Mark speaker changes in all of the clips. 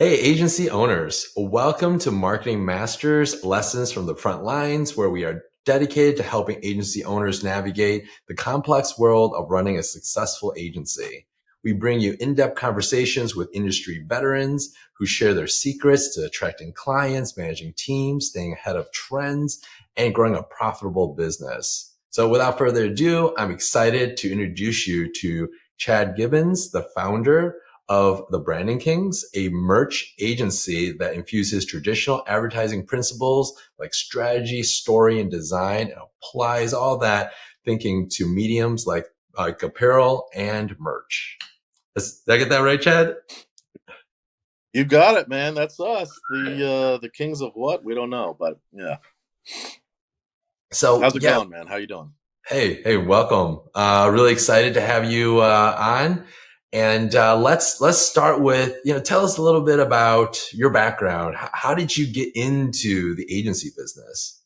Speaker 1: Hey, agency owners, welcome to Marketing Masters Lessons from the Front Lines, where we are dedicated to helping agency owners navigate the complex world of running a successful agency. We bring you in-depth conversations with industry veterans who share their secrets to attracting clients, managing teams, staying ahead of trends, and growing a profitable business. So without further ado, I'm excited to introduce you to Chad Gibbons, the founder of the Branding Kings, a merch agency that infuses traditional advertising principles like strategy, story, and design, and applies all that thinking to mediums like apparel and merch. Did I get that right, Chad?
Speaker 2: You got it, man. That's us. The kings of what? We don't know, but yeah.
Speaker 1: So
Speaker 2: How's it
Speaker 1: yeah,
Speaker 2: going, man? How you doing?
Speaker 1: hey, welcome. Really excited to have you on. And let's start with, tell us a little bit about your background. How did you get into the agency business?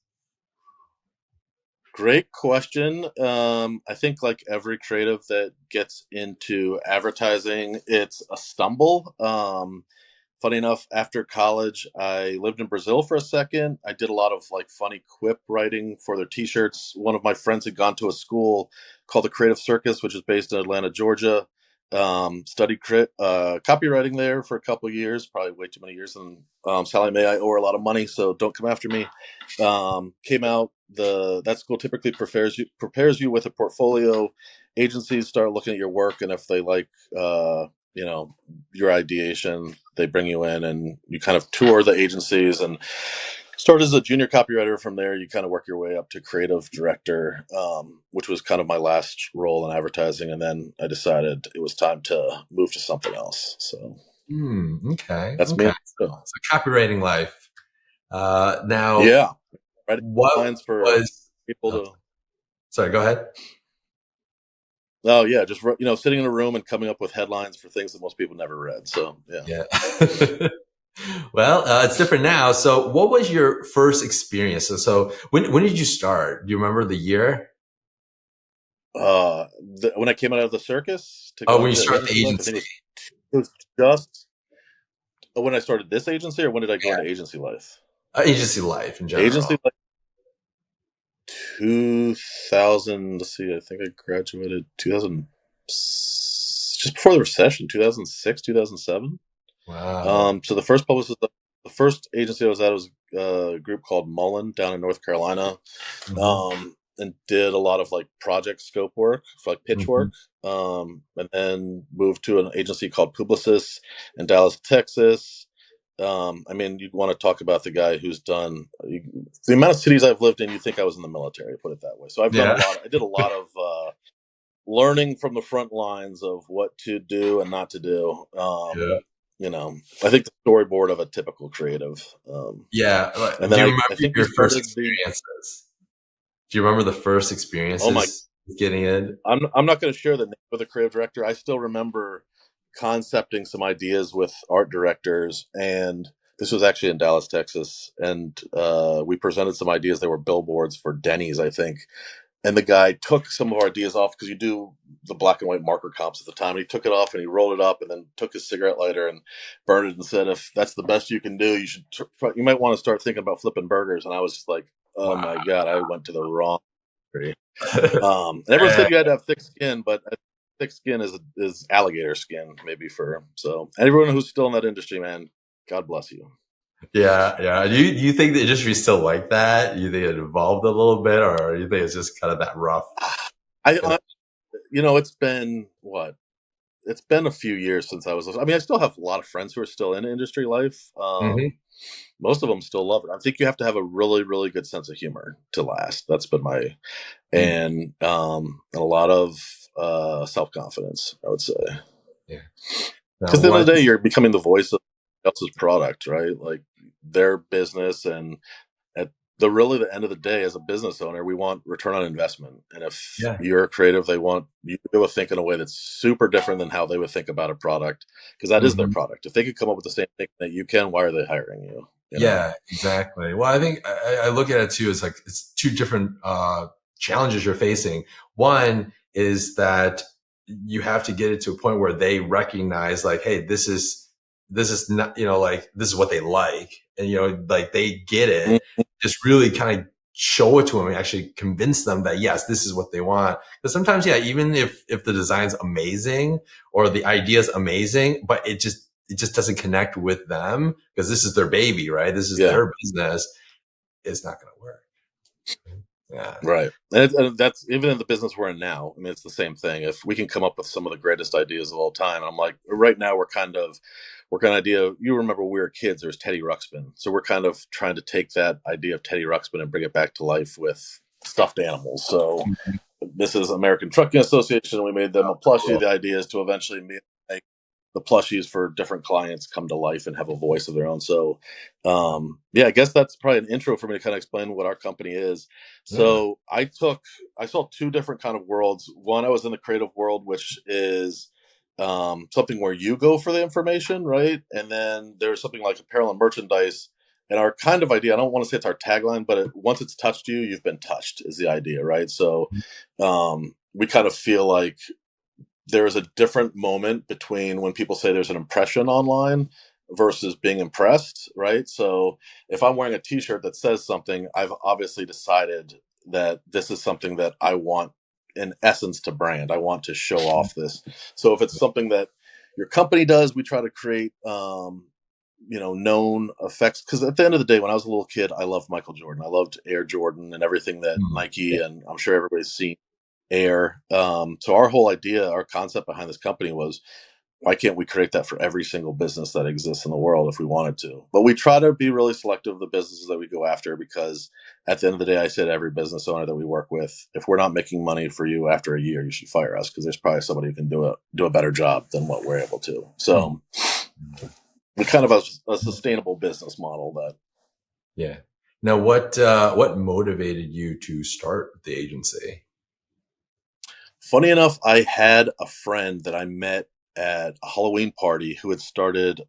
Speaker 2: Great question. I think like every creative that gets into advertising, it's a stumble. Funny enough, after college, I lived in Brazil for a second. I did a lot of like funny quip writing for their t-shirts. One of my friends had gone to a school called the Creative Circus, which is based in Atlanta, Georgia. Studied copywriting there for a couple of years, probably way too many years. And Sally Mae, I owe her a lot of money, so don't come after me. Came out, that school typically prepares you with a portfolio. Agencies start looking at your work, and if they like your ideation, they bring you in and you kind of tour the agencies and start as a junior copywriter. From there you kind of work your way up to creative director, which was kind of my last role in advertising, and then I decided it was time to move to something else. So
Speaker 1: Okay.
Speaker 2: that's me.
Speaker 1: So copywriting life. Now,
Speaker 2: Yeah, writing
Speaker 1: what
Speaker 2: lines for
Speaker 1: was?
Speaker 2: people
Speaker 1: Oh,
Speaker 2: to
Speaker 1: sorry. Go ahead.
Speaker 2: Oh yeah, just sitting in a room and coming up with headlines for things that most people never read. So yeah.
Speaker 1: Yeah. Well, it's different now. So, what was your first experience? So when did you start? Do you remember the year?
Speaker 2: When I came out of the circus to
Speaker 1: Oh,
Speaker 2: go
Speaker 1: when you
Speaker 2: into
Speaker 1: started the
Speaker 2: agency life, I think
Speaker 1: agency.
Speaker 2: it was just when I started this agency, or when did I go
Speaker 1: Yeah.
Speaker 2: into agency life?
Speaker 1: Agency life in
Speaker 2: Agency
Speaker 1: general.
Speaker 2: life, 2000. Let's see, I think I graduated 2000, just before the recession, 2006, 2007.
Speaker 1: Wow.
Speaker 2: So the first publicist, the first agency I was at was a group called Mullen down in North Carolina.
Speaker 1: Hmm.
Speaker 2: And did a lot of like project scope work, for like pitch
Speaker 1: Hmm.
Speaker 2: work, and then moved to an agency called Publicis in Dallas, Texas. I mean, you want to talk about the guy who's done the amount of cities I've lived in. You think I was in the military, put it that way. So I've done a
Speaker 1: Yeah.
Speaker 2: lot. I did a lot of learning from the front lines of what to do and not to do.
Speaker 1: Yeah.
Speaker 2: I think the storyboard of a typical creative.
Speaker 1: Yeah.
Speaker 2: And
Speaker 1: Do
Speaker 2: then
Speaker 1: you
Speaker 2: I
Speaker 1: remember
Speaker 2: think we
Speaker 1: your first
Speaker 2: started the.
Speaker 1: experiences? Do you remember the first
Speaker 2: Oh my
Speaker 1: experiences getting in?
Speaker 2: I'm not going to share the name of the creative director. I still remember concepting some ideas with art directors, and this was actually in Dallas, Texas. And we presented some ideas. They were billboards for Denny's, I think. And the guy took some of our ideas off, because you do the black and white marker comps at the time. And he took it off and he rolled it up and then took his cigarette lighter and burned it and said, "If that's the best you can do, you might want to start thinking about flipping burgers." And I was just like, "Oh
Speaker 1: Wow.
Speaker 2: my god, I went to the wrong tree." And everyone said you had to have thick skin, but thick skin is alligator skin, maybe for so. Everyone who's still in that industry, man, God bless you.
Speaker 1: Yeah, yeah. Do you think the industry is still like that? You think it evolved a little bit, or you think it's just kind of that rough?
Speaker 2: I,
Speaker 1: Kind
Speaker 2: I it's been what? It's been a few years since I was. I mean, I still have a lot of friends who are still in industry life.
Speaker 1: of,
Speaker 2: Most of them still love it. I think you have to have a really, really good sense of humor to last. That's been my
Speaker 1: hmm.
Speaker 2: and a lot of self confidence, I would say.
Speaker 1: Yeah. Now,
Speaker 2: Because at the end
Speaker 1: what?
Speaker 2: of the day, you're becoming the voice of somebody else's product, right? Like their business, and at the end of the day, as a business owner, we want return on investment. And if
Speaker 1: Yeah.
Speaker 2: you're a creative, they want you to think in a way that's super different than how they would think about a product, because that is their
Speaker 1: Hmm.
Speaker 2: product. If they could come up with the same thing that you can, why are they hiring you? You know?
Speaker 1: Yeah. Exactly. Well, I think I look at it too as like it's two different challenges you're facing. One is that you have to get it to a point where they recognize, like, hey, this is not, like this is what they like. And, like they get it, just really kind of show it to them and actually convince them that, yes, this is what they want. Because sometimes, yeah, even if the design's amazing or the idea is amazing, but it just doesn't connect with them because this is their baby, right? This is their business. It's not going to work. Yeah.
Speaker 2: Right. And that's even in the business we're in now. I mean, it's the same thing. If we can come up with some of the greatest ideas of all time, I'm like, right now we're kind of idea. You remember when we were kids, there was Teddy Ruxpin. So we're kind of trying to take that idea of Teddy Ruxpin and bring it back to life with stuffed animals. So this is American Trucking Association. We made them a plushie.
Speaker 1: Cool.
Speaker 2: The idea is to eventually make the plushies for different clients come to life and have a voice of their own. So, I guess that's probably an intro for me to kind of explain what our company is. So I saw two different kind of worlds. One, I was in the creative world, which is something where you go for the information, right? And then there's something like apparel and merchandise. And our kind of idea, I don't want to say it's our tagline, but once it's touched you, you've been touched is the idea, right? So we kind of feel like there is a different moment between when people say there's an impression online versus being impressed, right? So if I'm wearing a t-shirt that says something, I've obviously decided that this is something that I want in essence to brand. I want to show off this. So if it's something that your company does, we try to create, known effects. Because at the end of the day, when I was a little kid, I loved Michael Jordan. I loved Air Jordan and everything that Nike, and I'm sure everybody's seen Air. So our whole idea, our concept behind this company was, why can't we create that for every single business that exists in the world if we wanted to? But we try to be really selective of the businesses that we go after, because at the end of the day, I said every business owner that we work with, if we're not making money for you after a year, you should fire us, because there's probably somebody who can do a better job than what we're able to. So we kind of have a sustainable business model that.
Speaker 1: Yeah. Now, what motivated you to start the agency?
Speaker 2: Funny enough, I had a friend that I met at a Halloween party who had started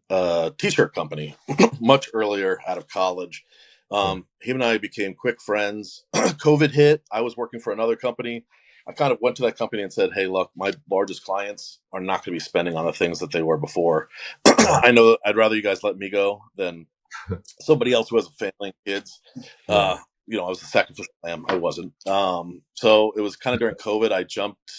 Speaker 2: a t-shirt company much earlier out of college. Him and I became quick friends. COVID hit. I was working for another company. I kind of went to that company and said, hey, look, my largest clients are not going to be spending on the things that they were before. I know I'd rather you guys let me go than somebody else who has a family and kids. I was a sacrificial lamb. I wasn't. So it was kind of during COVID. I jumped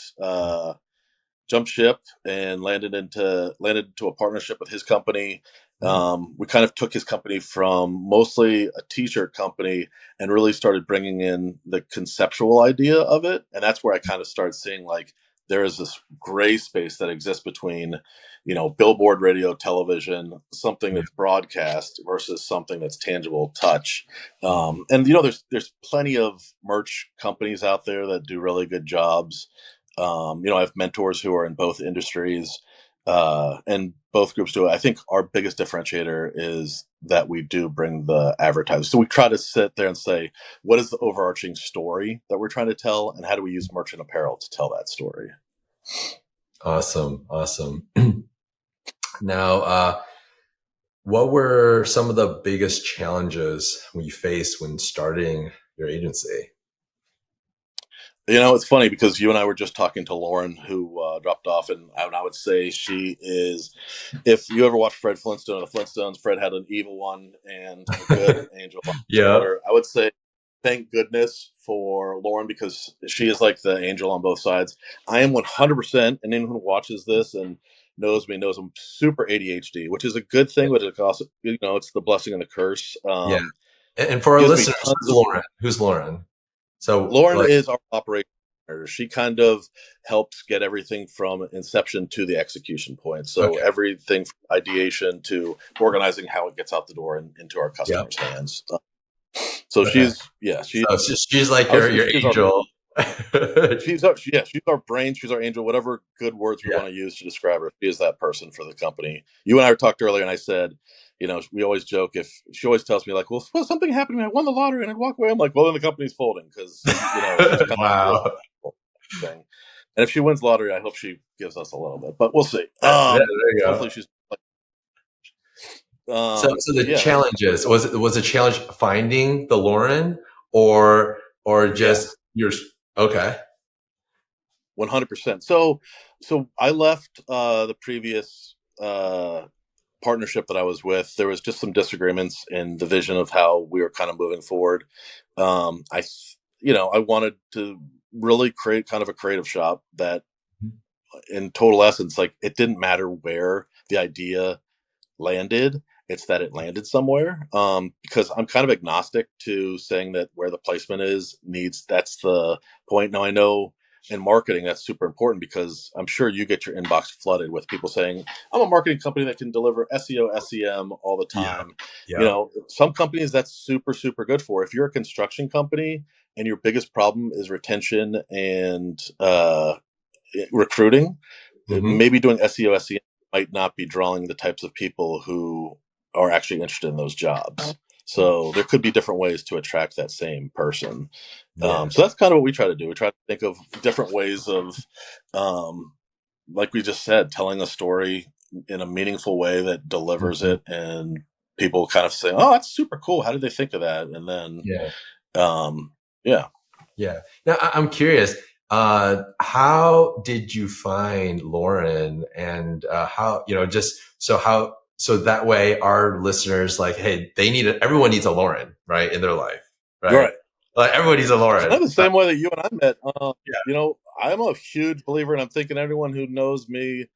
Speaker 2: ship and landed into a partnership with his company. We kind of took his company from mostly a t-shirt company and really started bringing in the conceptual idea of it. And that's where I kind of started seeing, like, there is this gray space that exists between, billboard, radio, television, something that's broadcast versus something that's tangible touch. And there's plenty of merch companies out there that do really good jobs. I have mentors who are in both industries, and both groups do it. I think our biggest differentiator is that we do bring the advertisers. So we try to sit there and say, what is the overarching story that we're trying to tell, and how do we use merch and apparel to tell that story?
Speaker 1: Awesome. Now, what were some of the biggest challenges you faced when starting your agency?
Speaker 2: It's funny because you and I were just talking to Lauren, who dropped off, and I would say she is, if you ever watched Fred Flintstone or the Flintstones, Fred had an evil one and a good angel on his shoulder. I would say thank goodness for Lauren, because she is like the angel on both sides. I am 100%, and anyone who watches this and knows me knows I'm super ADHD, which is a good thing, but it also, it's the blessing and the curse.
Speaker 1: And for our listeners, who's Lauren? So
Speaker 2: Lauren is our operations manager. She kind of helps get everything from inception to the execution point. So everything from ideation to organizing how it gets out the door and into our customers' hands. So she's
Speaker 1: like your angel.
Speaker 2: She's our brain. She's our angel. Whatever good words we want to use to describe her, she is that person for the company. You and I talked earlier, and I said, we always joke, if she always tells me, like, well, something happened to me, I won the lottery and I'd walk away. I'm like, well, then the company's folding, because she's kind
Speaker 1: wow.
Speaker 2: of thing. And if she wins lottery, I hope she gives us a little bit, but we'll see.
Speaker 1: There you go.
Speaker 2: Hopefully she's.
Speaker 1: So the challenges, was a challenge finding the Lauren or just yours? Okay.
Speaker 2: 100%. So I left the previous partnership that I was with, there was just some disagreements in the vision of how we were kind of moving forward. I, I wanted to really create kind of a creative shop that, in total essence, like, it didn't matter where the idea landed, it's that it landed somewhere. Because I'm kind of agnostic to saying that where the placement is needs, that's the point. Now, I know in marketing that's super important, because I'm sure you get your inbox flooded with people saying, I'm a marketing company that can deliver SEO, SEM all the
Speaker 1: Yeah.
Speaker 2: time.
Speaker 1: Yeah.
Speaker 2: Some companies that's super, super good for. If you're a construction company and your biggest problem is retention and recruiting,
Speaker 1: Hmm.
Speaker 2: maybe doing SEO, SEM might not be drawing the types of people who are actually interested in those jobs. So there could be different ways to attract that same person.
Speaker 1: Yeah.
Speaker 2: So that's kind of what we try to do. We try to think of different ways of, um, like we just said, telling a story in a meaningful way that delivers
Speaker 1: Mhm.
Speaker 2: it, and people kind of say, "Oh, that's super cool. How did they think of that?" And then,
Speaker 1: Yeah.
Speaker 2: yeah.
Speaker 1: Yeah. Now I'm curious. How did you find Lauren, and how, just so that way our listeners, like, hey, everyone needs a Lauren, right, in their life,
Speaker 2: You're
Speaker 1: right?
Speaker 2: right.
Speaker 1: Like, everyone needs a Lauren.
Speaker 2: Kind of the same way that you and I met.
Speaker 1: Yeah.
Speaker 2: I'm a huge believer, and I'm thinking everyone who knows me,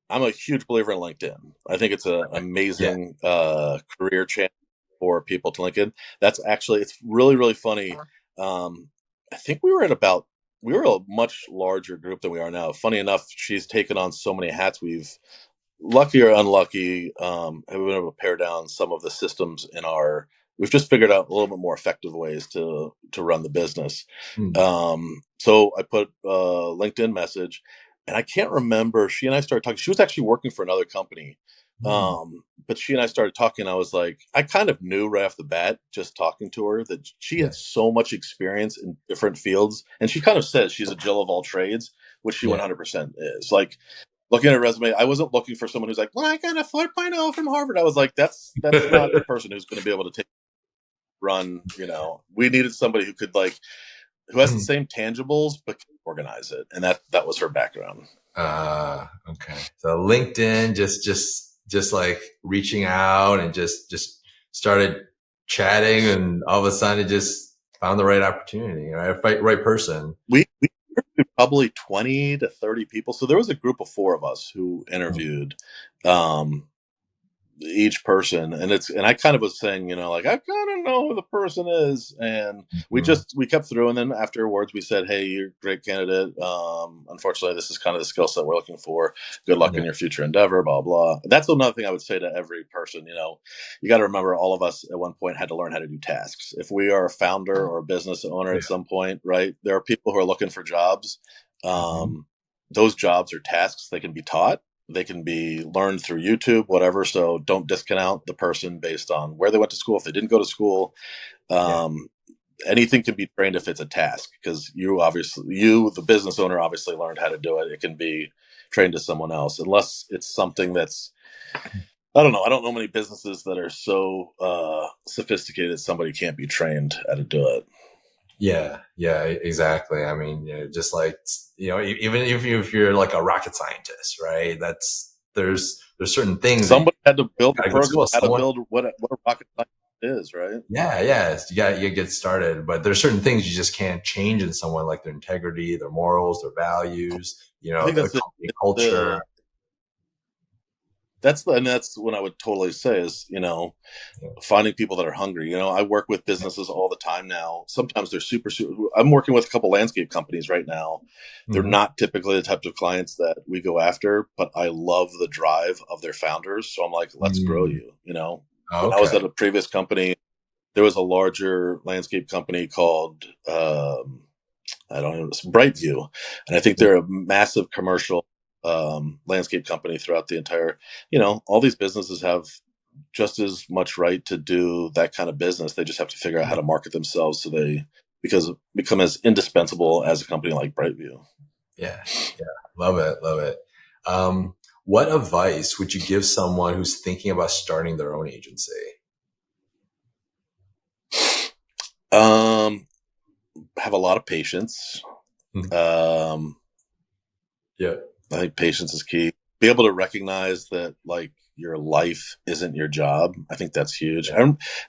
Speaker 2: I'm a huge believer in LinkedIn. I think it's an
Speaker 1: Yeah.
Speaker 2: amazing career chance for people to LinkedIn. That's actually, it's really, really funny. Um, I think we were a much larger group than we are now. Funny enough, she's taken on so many hats. Lucky or unlucky, have been able to pare down some of the systems in our. We've just figured out a little bit more effective ways to run the business.
Speaker 1: Mm.
Speaker 2: So I put a LinkedIn message, and I can't remember. She and I started talking. She was actually working for another company,
Speaker 1: Mm.
Speaker 2: but she and I started talking. I was like, I kind of knew right off the bat, just talking to her, that she
Speaker 1: Yeah.
Speaker 2: had so much experience in different fields, and she kind of says she's a Jill of all trades, which she
Speaker 1: Yeah.
Speaker 2: 100% is. Like, looking at her resume, I wasn't looking for someone who's like, well, I got a 4.0 from Harvard. I was like, that's not the person who's going to be able to take run. We needed somebody who could, like, who has the same tangibles but can organize it, and that was her background.
Speaker 1: Okay. So LinkedIn, just like reaching out, and just started chatting, and all of a sudden it just found the right opportunity, right person.
Speaker 2: We interviewed probably 20 to 30 people, so there was a group of four of us who
Speaker 1: Mm.
Speaker 2: interviewed. Um, each person, and I kind of was saying, like, I kind of know who the person is, and
Speaker 1: Mhm.
Speaker 2: we kept through, and then afterwards we said, hey, you're a great candidate. Unfortunately, this is kind of the skill set we're looking for. Good luck
Speaker 1: Yeah.
Speaker 2: in your future endeavor, blah blah. That's another thing I would say to every person. You got to remember, all of us at one point had to learn how to do tasks. If we are a founder or a business owner
Speaker 1: Yeah.
Speaker 2: at some point, right, there are people who are looking for jobs.
Speaker 1: Mhm.
Speaker 2: Those jobs are tasks. They can be taught, they can be learned through YouTube, whatever. So don't discount the person based on where they went to school. If they didn't go to school,
Speaker 1: Yeah.
Speaker 2: um, anything can be trained if it's a task, because the business owner, obviously learned how to do it. It can be trained to someone else, unless it's something that's, I don't know. I don't know many businesses that are so sophisticated somebody can't be trained how to do it.
Speaker 1: Yeah, yeah, exactly. I mean, just like, even if you're like a rocket scientist, right? There's certain things that you
Speaker 2: Somebody had to build the
Speaker 1: gotta go to
Speaker 2: program,
Speaker 1: school.
Speaker 2: how to
Speaker 1: Someone,
Speaker 2: build what a rocket science is, right?
Speaker 1: yeah, yeah, you get started, but there's certain things you just can't change in someone, like their integrity, their morals, their values,
Speaker 2: I think
Speaker 1: the
Speaker 2: that's
Speaker 1: company culture.
Speaker 2: and that's what I would totally say is,
Speaker 1: Yeah.
Speaker 2: finding people that are hungry. I work with businesses all the time now. Sometimes they're super, super. I'm working with a couple landscape companies right now. They're
Speaker 1: Hmm.
Speaker 2: not typically the types of clients that we go after, but I love the drive of their founders. So I'm like, let's grow
Speaker 1: Mm.
Speaker 2: you. When I was
Speaker 1: Okay.
Speaker 2: at a previous company, there was a larger landscape company called, I don't know, it's Brightview, and I think
Speaker 1: Yeah.
Speaker 2: they're a massive commercial landscape company throughout the entire. All these businesses have just as much right to do that kind of business. They just have to figure out how to market themselves so they because become as indispensable as a company like Brightview.
Speaker 1: Yeah. Yeah. Love it. Love it. What advice would you give someone who's thinking about starting their own agency?
Speaker 2: Um, have a lot of patience.
Speaker 1: Mhm.
Speaker 2: Um,
Speaker 1: Yeah.
Speaker 2: I think patience is key. Be able to recognize that, like, your life isn't your job. I think that's huge.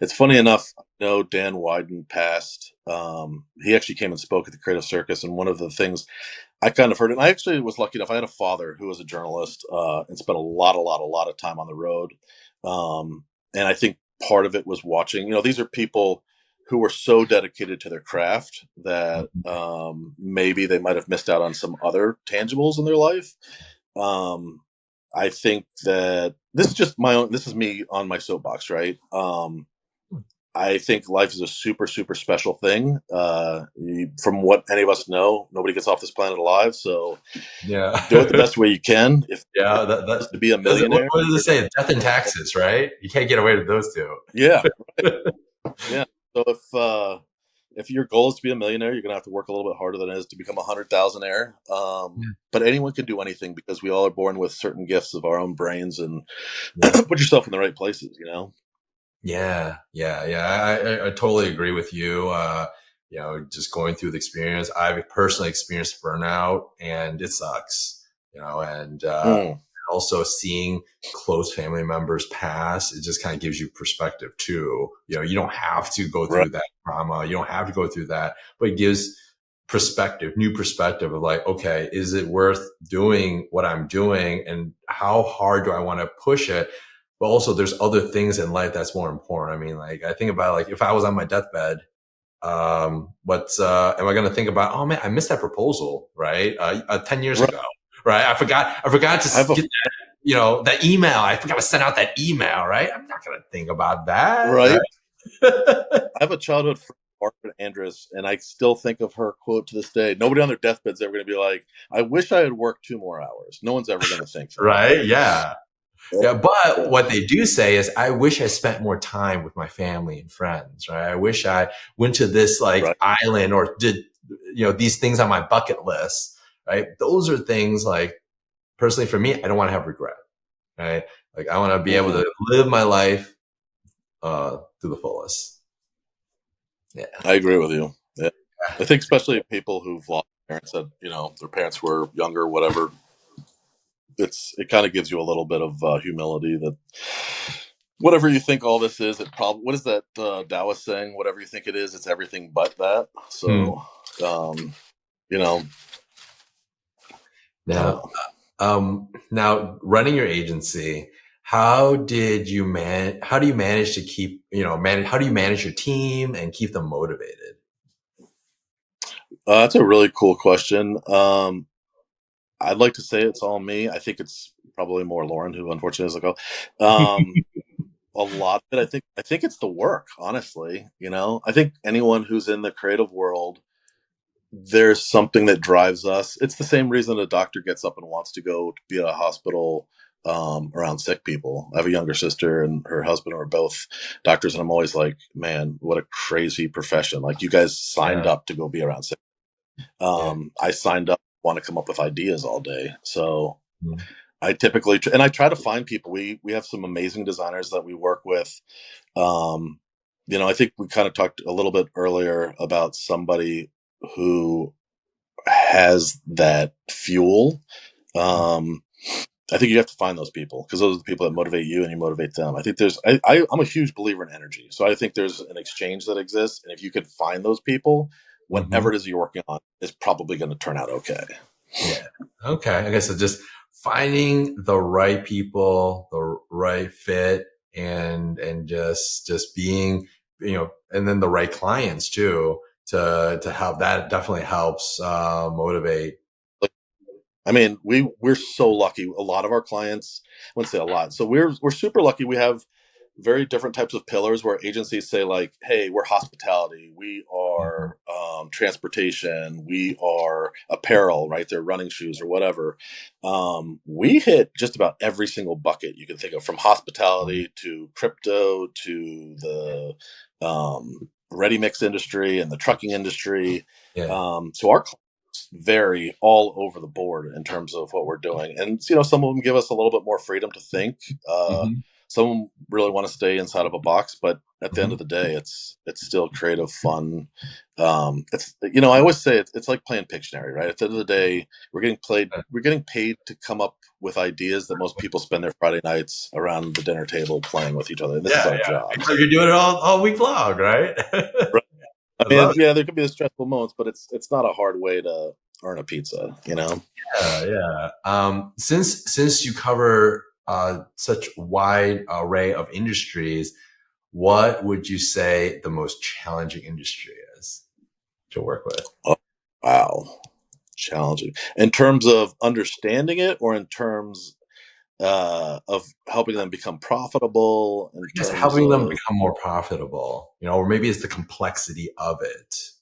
Speaker 2: It's funny enough, I know Dan Wyden passed. He actually came and spoke at the Creative Circus, and one of the things I kind of heard, and I actually was lucky enough. I had a father who was a journalist and spent a lot of time on the road. And I think part of it was watching. These are people who were so dedicated to their craft that maybe they might have missed out on some other tangibles in their life. I think that this is just my own. This is me on my soapbox, right? I think life is a super, super special thing. From what any of us know, nobody gets off this planet alive. So
Speaker 1: Yeah.
Speaker 2: do it the best way you can. If
Speaker 1: Yeah.
Speaker 2: it's to be a
Speaker 1: What
Speaker 2: millionaire,
Speaker 1: does it say? Death and taxes, right? You can't get away with those two.
Speaker 2: yeah, yeah. So if your goal is to be a millionaire, you're gonna have to work a little bit harder than it is to become 100,000-aire. But anyone can do anything because we all are born with certain gifts of our own brains, and put yourself in the right places.
Speaker 1: Yeah, yeah, yeah. I totally agree with you. Just going through the experience, I've personally experienced burnout, and it sucks. And also seeing close family members pass, it just kind of gives you perspective too. You don't have to go
Speaker 2: Right.
Speaker 1: through that trauma. You don't have to go through that, but it gives new perspective of like, okay, is it worth doing what I'm doing, and how hard do I want to push it? But also there's other things in life that's more important. I mean, like I think about like if I was on my deathbed, what am I going to think about? Oh man, I missed that proposal, right? 10 years
Speaker 2: Right.
Speaker 1: ago, right? I forgot
Speaker 2: I have
Speaker 1: to get that, that email. I forgot to send out that email, right? I'm not going to think about that,
Speaker 2: right.
Speaker 1: right?
Speaker 2: I have a childhood friend, Margaret Andress, and I still think of her quote to this day. Nobody on their deathbed's ever going to be like, "I wish I had worked 2 more hours." No one's ever going to think that.
Speaker 1: Right? Yeah. Yeah, but
Speaker 2: Yeah.
Speaker 1: what they do say is, I wish I spent more time with my family and friends, right? I wish I went to this like
Speaker 2: Right.
Speaker 1: island or did, these things on my bucket list, right? Those are things like, personally for me, I don't want to have regret, right? Like I want to be able
Speaker 2: Mm.
Speaker 1: to live my life to the fullest. Yeah.
Speaker 2: I agree with you. Yeah. I think especially people who've lost parents that, their parents were younger, whatever. It kind of gives you a little bit of humility that whatever you think all this is, what is that Taoist saying? Whatever you think it is, it's everything but that.
Speaker 1: Hmm.
Speaker 2: So, you know, I don't
Speaker 1: Now,
Speaker 2: know.
Speaker 1: now running your agency, how did you how do you manage to keep, how do you manage your team and keep them motivated?
Speaker 2: That's a really cool question. I'd like to say it's all me. I think it's probably more Lauren, who unfortunately is a go. A lot of it, I think it's the work, honestly. I think anyone who's in the creative world, there's something that drives us. It's the same reason a doctor gets up and wants to go to be at a hospital around sick people. I have a younger sister, and her husband are both doctors, and I'm always like, man, what a crazy profession. Like, you guys signed
Speaker 1: Yeah.
Speaker 2: up to go be around sick.
Speaker 1: Yeah.
Speaker 2: I signed up, want to come up with ideas all day. So
Speaker 1: Mhm.
Speaker 2: I typically, and I try to find people. We have some amazing designers that we work with. Um, I think we kind of talked a little bit earlier about somebody who has that fuel. Um, I think you have to find those people, because those are the people that motivate you and you motivate them. I think I'm a huge believer in energy. So I think there's an exchange that exists. And if you could find those people,
Speaker 1: Mhm.
Speaker 2: whatever it is you're working on is probably going to turn out okay.
Speaker 1: Yeah. Okay. I guess so just finding the right people, the right fit, and just being, and then the right clients too, to help. That definitely helps motivate.
Speaker 2: I mean, we're so lucky. A lot of our clients, I wouldn't say a lot. So we're super lucky. We have very different types of pillars where agencies say, like, hey, we're hospitality, we
Speaker 1: Mhm.
Speaker 2: are transportation, we are apparel, right? They're running shoes or whatever. We hit just about every single bucket you can think of, from hospitality to crypto to the ready mix industry and the trucking industry.
Speaker 1: Yeah.
Speaker 2: So our vary all over the board in terms of what we're doing, and some of them give us a little bit more freedom to think.
Speaker 1: Mhm.
Speaker 2: some really want to stay inside of a box, but at the end
Speaker 1: Mhm.
Speaker 2: of the day, it's still creative, fun. I always say it's like playing Pictionary, right? At the end of the day, we're getting paid to come up with ideas that most people spend their Friday nights around the dinner table playing with each other, and this is
Speaker 1: Yeah,
Speaker 2: our
Speaker 1: yeah.
Speaker 2: job.
Speaker 1: Except you're doing it all week long, right?
Speaker 2: Right. I
Speaker 1: I love
Speaker 2: mean, yeah, there could be the stressful moments, but it's not a hard way to earn a pizza, you know?
Speaker 1: Yeah, yeah. Since you cover such wide array of industries, what would you say the most challenging industry is to work with?
Speaker 2: Oh, wow, challenging in terms of understanding it, or in terms of helping them become profitable, in
Speaker 1: I guess
Speaker 2: terms
Speaker 1: helping them
Speaker 2: of
Speaker 1: become more profitable, or maybe it's the complexity of it.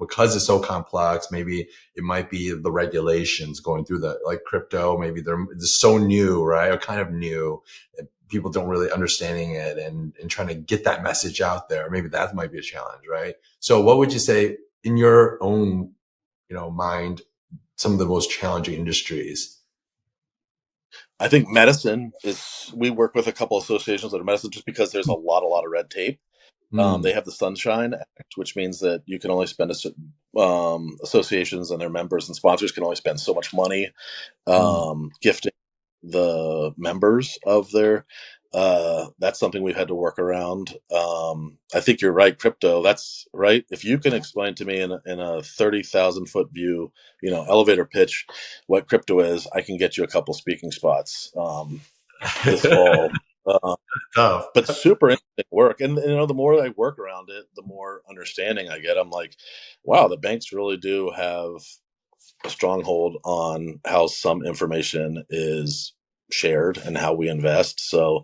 Speaker 1: Because it's so complex, maybe it might be the regulations going through the like crypto, maybe it's so new, right? Or kind of new. And people don't really understanding it and trying to get that message out there. Maybe that might be a challenge, right? So what would you say in your own, mind, some of the most challenging industries?
Speaker 2: I think medicine is. We work with a couple associations that are medicine, just because there's a lot of red tape.
Speaker 1: Mm,
Speaker 2: They have the Sunshine Act, which means that you can only spend associations and their members and sponsors can only spend so much money
Speaker 1: mm.
Speaker 2: gifting the members of their. That's something we've had to work around. I think you're right. Crypto. That's right. If you can explain to me in a 30,000 foot view, elevator pitch, what crypto is, I can get you a couple speaking spots this fall. Uh,
Speaker 1: Tough.
Speaker 2: but super interesting work, and the more I work around it, the more understanding I get. I'm like, wow, the banks really do have a stronghold on how some information is shared and how we invest. So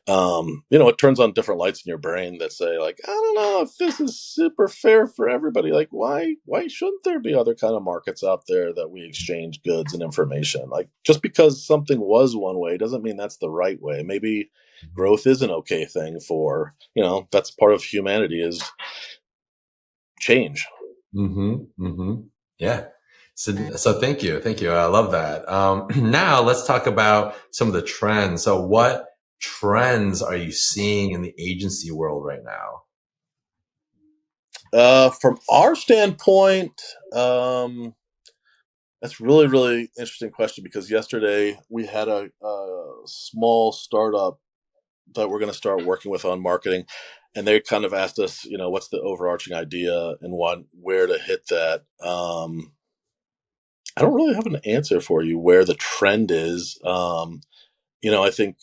Speaker 2: it turns on different lights in your brain that say, like, I don't know if this is super fair for everybody. Like, why shouldn't there be other kind of markets out there that we exchange goods and information? Like, just because something was one way doesn't mean that's the right way. Maybe growth is an okay thing for, that's part of humanity, is change.
Speaker 1: Yeah. So thank you. I love that. Now let's talk about some of the trends. So what trends are you seeing in the agency world right now?
Speaker 2: From our standpoint, that's really, really interesting question, because yesterday we had a small startup that we're going to start working with on marketing, and they kind of asked us, what's the overarching idea and where to hit that. I don't really have an answer for you where the trend is. I think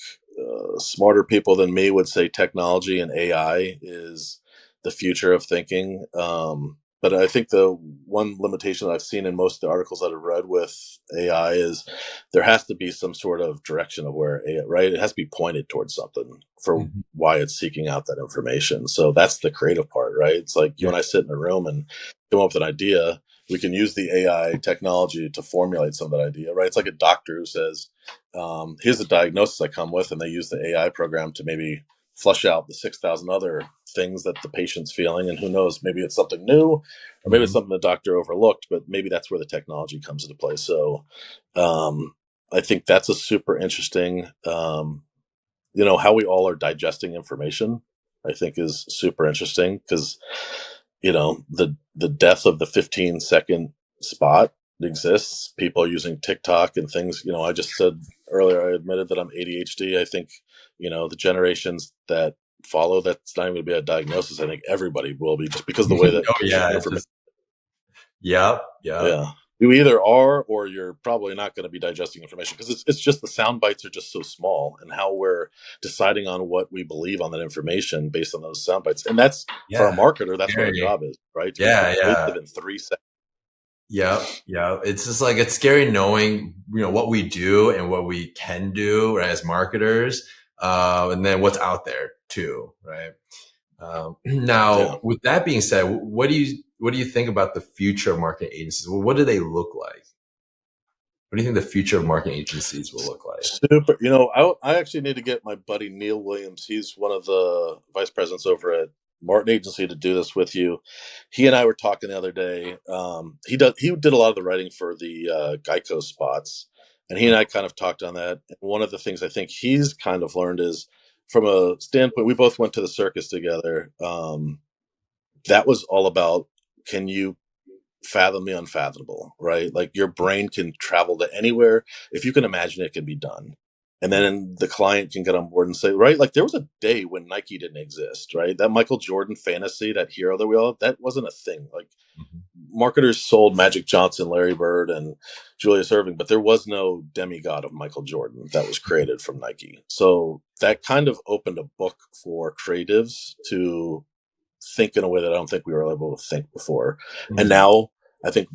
Speaker 2: smarter people than me would say technology and AI is the future of thinking. But I think the one limitation that I've seen in most of the articles that I've read with AI is there has to be some sort of direction of where AI, right? It has to be pointed towards something for
Speaker 1: Mhm.
Speaker 2: why it's seeking out that information. So that's the creative part, right? It's like you
Speaker 1: Yeah.
Speaker 2: and I sit in a room and come up with an idea. We can use the AI technology to formulate some of that idea, right? It's like a doctor who says, here's the diagnosis I come with, and they use the AI program to maybe flush out the 6,000 other things that the patient's feeling. And who knows, maybe it's something new, or maybe it's
Speaker 1: Mhm.
Speaker 2: something the doctor overlooked, but maybe that's where the technology comes into play. So I think that's a super interesting, how we all are digesting information, I think is super interesting, because the death of the 15-second spot exists. People are using TikTok and things. I just said earlier, I admitted that I'm ADHD. I think the generations that follow, that's not even going to be a diagnosis. I think everybody will be, just because of the way that
Speaker 1: Oh yeah, it's
Speaker 2: information.
Speaker 1: just yep, yep.
Speaker 2: Yeah, you either are, or you're probably not going to be digesting information, because it's just the sound bites are just so small, and how we're deciding on what we believe on that information based on those sound bites. And that's, for a
Speaker 1: Yeah.
Speaker 2: marketer, that's what our
Speaker 1: Scary.
Speaker 2: job is, right? To be
Speaker 1: Yeah, yeah.
Speaker 2: persuasive in 3 seconds.
Speaker 1: Yep, yeah. It's just like it's scary knowing, what we do and what we can do, right, as marketers, and then what's out there too, right?
Speaker 2: Yeah.
Speaker 1: Now, with that being said, what do you think about the future of marketing agencies? Well, what do they look like? What do you think the future of marketing agencies will look like?
Speaker 2: Super. I actually need to get my buddy Neil Williams. He's one of the vice presidents over at Martin Agency to do this with you. He and I were talking the other day. He did a lot of the writing for the Geico spots, and he and I kind of talked on that. And one of the things I think he's kind of learned is, from a standpoint, we both went to the circus together. That was all about, can you fathom the unfathomable, right? Like your brain can travel to anywhere. If you can imagine, it can be done. And then the client can get on board and say, right, like there was a day when Nike didn't exist, right? That Michael Jordan fantasy, that hero that we all, that wasn't a thing. Like marketers sold Magic Johnson, Larry Bird, and Julius Erving, but there was no demigod of Michael Jordan that was created from Nike. So that kind of opened a book for creatives to think in a way that I don't think we were able to think before. And now I think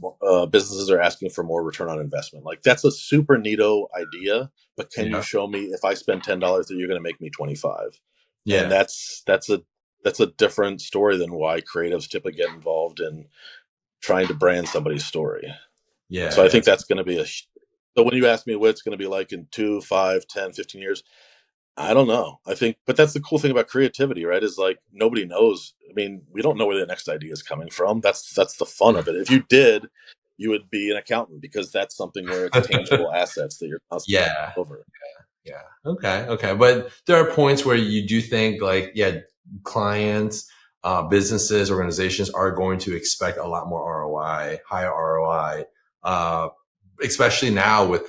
Speaker 2: businesses are asking for more return on investment. Like that's a super neato idea, but can you show me if I spend $10 that you're going to make me 25?
Speaker 1: Yeah.
Speaker 2: And that's a different story than why creatives typically get involved in trying to brand somebody's story.
Speaker 1: Yeah.
Speaker 2: So I think that's going to be so when you ask me what it's going to be like in 2, 5, 10, 15 years, I don't know. I think, but that's the cool thing about creativity, right? Is like nobody knows. I mean, we don't know where the next idea is coming from. That's the fun of it. If you did, you would be an accountant because that's something where it's tangible assets that you're constantly over.
Speaker 1: Yeah. Okay. But there are points where you do think like, clients, businesses, organizations are going to expect a lot more ROI, higher ROI, especially now with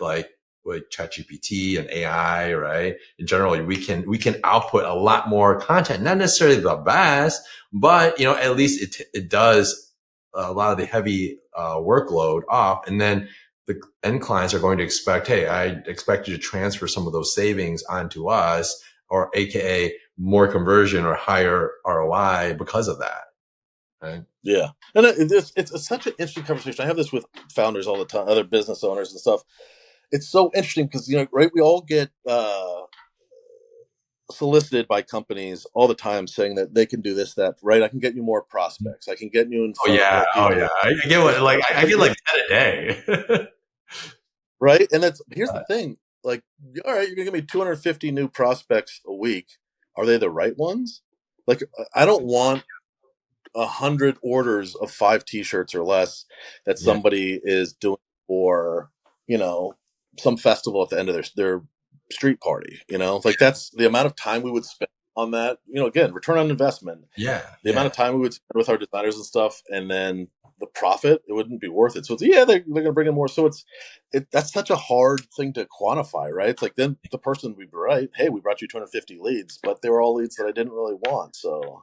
Speaker 1: ChatGPT and AI, right? In general, we can output a lot more content, not necessarily the best, but at least it does a lot of the heavy workload off, and then the end clients are going to expect, hey, I expect you to transfer some of those savings onto us, or AKA more conversion or higher ROI because of that. Right?
Speaker 2: Yeah. And it's such an interesting conversation. I have this with founders all the time, other business owners and stuff. It's so interesting because, right, we all get solicited by companies all the time saying that they can do this, that, right? I can get you more prospects. I can get you in front of more people.
Speaker 1: Oh yeah. I get I get like 10 a day.
Speaker 2: Right. And here's the thing. Like, all right, you're gonna give me 250 new prospects a week. Are they the right ones? Like, I don't want 100 orders of 5 T-shirts or less that somebody is doing for, some festival at the end of their street party. Like that's the amount of time we would spend on that. Again, return on investment.
Speaker 1: The
Speaker 2: amount of time we would spend with our designers and stuff, and then the profit, it wouldn't be worth it. So they're going to bring in more. So that's such a hard thing to quantify, right? It's like then the person would be right. Hey, we brought you 250 leads, but they were all leads that I didn't really want. So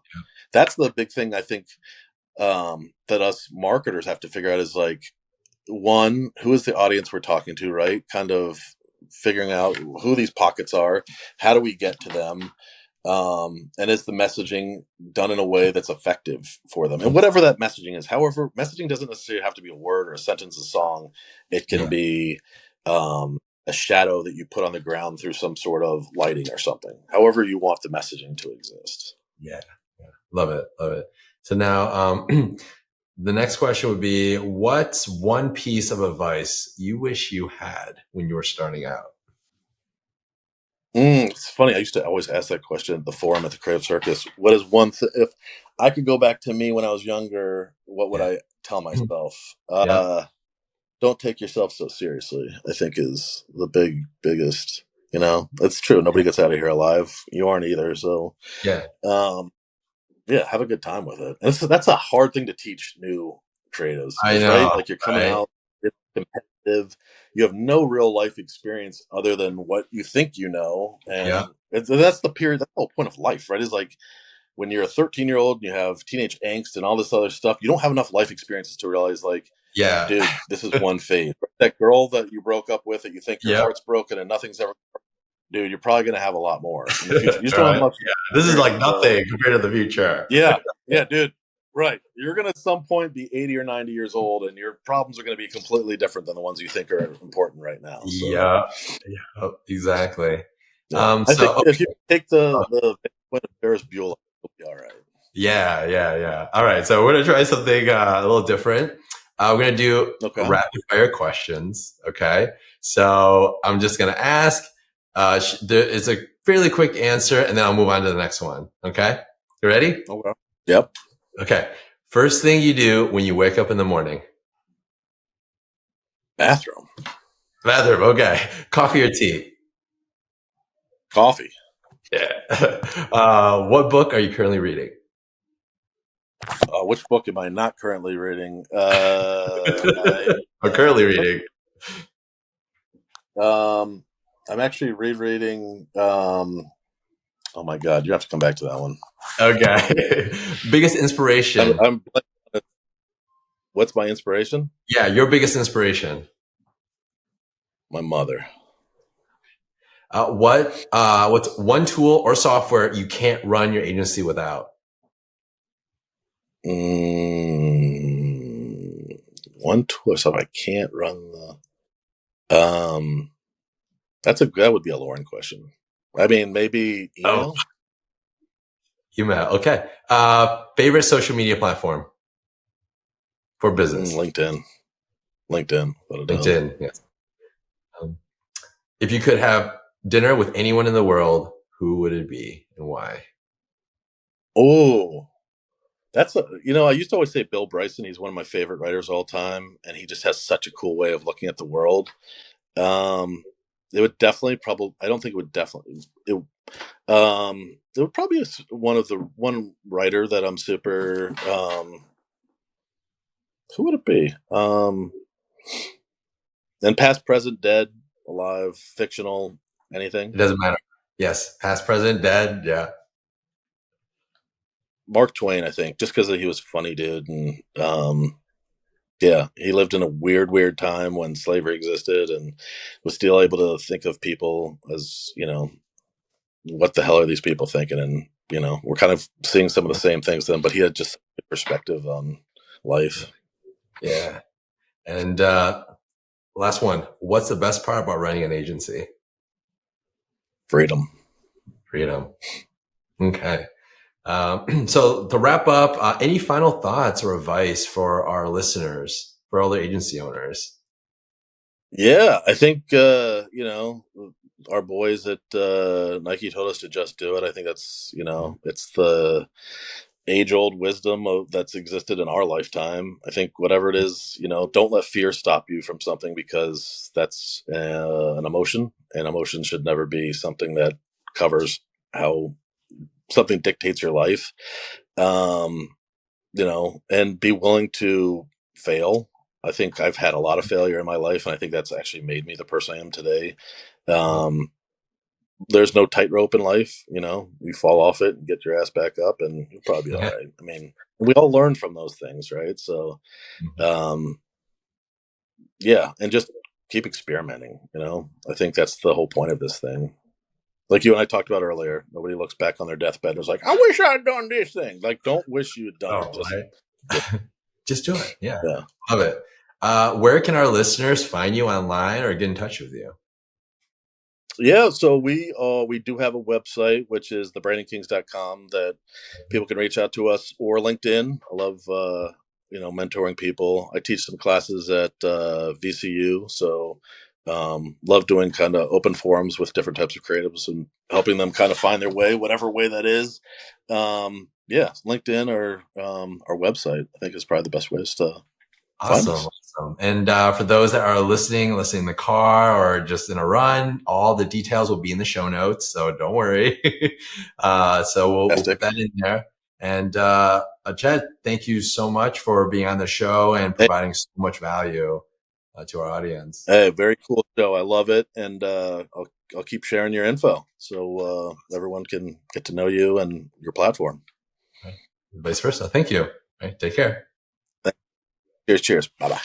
Speaker 2: that's the big thing I think that us marketers have to figure out is like, one, who is the audience we're talking to, right? Kind of figuring out who these pockets are. How do we get to them? And is the messaging done in a way that's effective for them? And whatever that messaging is, however, messaging doesn't necessarily have to be a word or a sentence, a song. It can be a shadow that you put on the ground through some sort of lighting or something, however you want the messaging to exist.
Speaker 1: Yeah. Love it. So now, the next question would be, what's one piece of advice you wish you had when you were starting out?
Speaker 2: It's funny. I used to always ask that question at the forum at the Creative Circus. What is one thing, if I could go back to me when I was younger, what would I tell myself? Don't take yourself so seriously, I think is the biggest, it's true. Nobody gets out of here alive. You aren't either. So have a good time with it. And that's a hard thing to teach new creatives.
Speaker 1: I know,
Speaker 2: right? Like you're coming out, it's competitive. You have no real life experience other than what you think you know. And that's the period, that's the whole point of life, right? Is like when you're a 13-year-old and you have teenage angst and all this other stuff, you don't have enough life experiences to realize like, dude, this is one phase. That girl that you broke up with that you think your heart's broken and nothing's ever, dude, you're probably going to have a lot more in the future. You just don't have much.
Speaker 1: This is like nothing compared to the future.
Speaker 2: Yeah, dude. Right. You're going to at some point be 80 or 90 years old and your problems are going to be completely different than the ones you think are important right now. So.
Speaker 1: Yeah, exactly.
Speaker 2: I think if you take the Ferris Bueller, it'll be all right.
Speaker 1: Yeah. All right. So we're going to try something a little different. We're going to do rapid fire questions. Okay. So I'm just going to ask, it's a fairly quick answer and then I'll move on to the next one. Okay. You ready?
Speaker 2: Okay. Yep.
Speaker 1: Okay. First thing you do when you wake up in the morning?
Speaker 2: Bathroom.
Speaker 1: Okay. Coffee or tea?
Speaker 2: Coffee.
Speaker 1: Yeah. What book are you currently reading?
Speaker 2: Which book am I not currently reading?
Speaker 1: Or currently reading?
Speaker 2: I'm actually rereading. Oh my God, you have to come back to that one.
Speaker 1: Okay. Biggest inspiration.
Speaker 2: What's my inspiration?
Speaker 1: Yeah, your biggest inspiration.
Speaker 2: My mother.
Speaker 1: What's one tool or software you can't run your agency without?
Speaker 2: One tool, so I can't run the. That would be a Lauren question. I mean, maybe email.
Speaker 1: Oh, email. Okay. Favorite social media platform for business?
Speaker 2: LinkedIn.
Speaker 1: LinkedIn. Yes. Um, if you could have dinner with anyone in the world, who would it be and why?
Speaker 2: Oh, I used to always say Bill Bryson. He's one of my favorite writers of all time, and he just has such a cool way of looking at the world. Um, it would definitely probably. I don't think it would definitely. It would probably be one writer that I'm super. Who would it be? And past, present, dead, alive, fictional, anything.
Speaker 1: It doesn't matter. Yes. Past, present, dead. Yeah.
Speaker 2: Mark Twain, I think, just because he was a funny dude, and yeah, he lived in a weird time when slavery existed, and was still able to think of people as, what the hell are these people thinking? And we're kind of seeing some of the same things then, but he had just a perspective on life.
Speaker 1: Yeah. And last one. What's the best part about running an agency?
Speaker 2: Freedom.
Speaker 1: Okay. So to wrap up, any final thoughts or advice for our listeners, for other agency owners?
Speaker 2: Yeah, I think our boys at Nike told us to just do it. I think that's it's the age-old wisdom that's existed in our lifetime. I think whatever it is, don't let fear stop you from something, because that's an emotion, and emotion should never be something that covers how something dictates your life. Um, and be willing to fail. I think I've had a lot of failure in my life, and I think that's actually made me the person I am today. There's no tightrope in life. You fall off it and get your ass back up, and you'll probably be all right. I mean, we all learn from those things, right? So, yeah, and just keep experimenting. I think that's the whole point of this thing. Like you and I talked about earlier, nobody looks back on their deathbed and is like, "I wish I had done this thing." Like, don't wish you had done it. Just,
Speaker 1: right. Just do it. Yeah.
Speaker 2: yeah.
Speaker 1: Love it. Where can our listeners find you online or get in touch with you?
Speaker 2: Yeah, so we do have a website, which is thebrandingkings.com, that people can reach out to us, or LinkedIn. I love mentoring people. I teach some classes at VCU, so love doing kind of open forums with different types of creatives and helping them kind of find their way, whatever way that is. Yeah, LinkedIn or our website, I think, is probably the best ways to find us.
Speaker 1: Awesome. And for those that are listening in the car or just in a run, all the details will be in the show notes. So don't worry. So we'll put that in there. And Chad, thank you so much for being on the show and providing so much value to our audience.
Speaker 2: Hey, very cool show. I love it. And I'll keep sharing your info so everyone can get to know you and your platform.
Speaker 1: Right. Vice versa. Thank you. Right. Take care.
Speaker 2: Cheers. Bye-bye.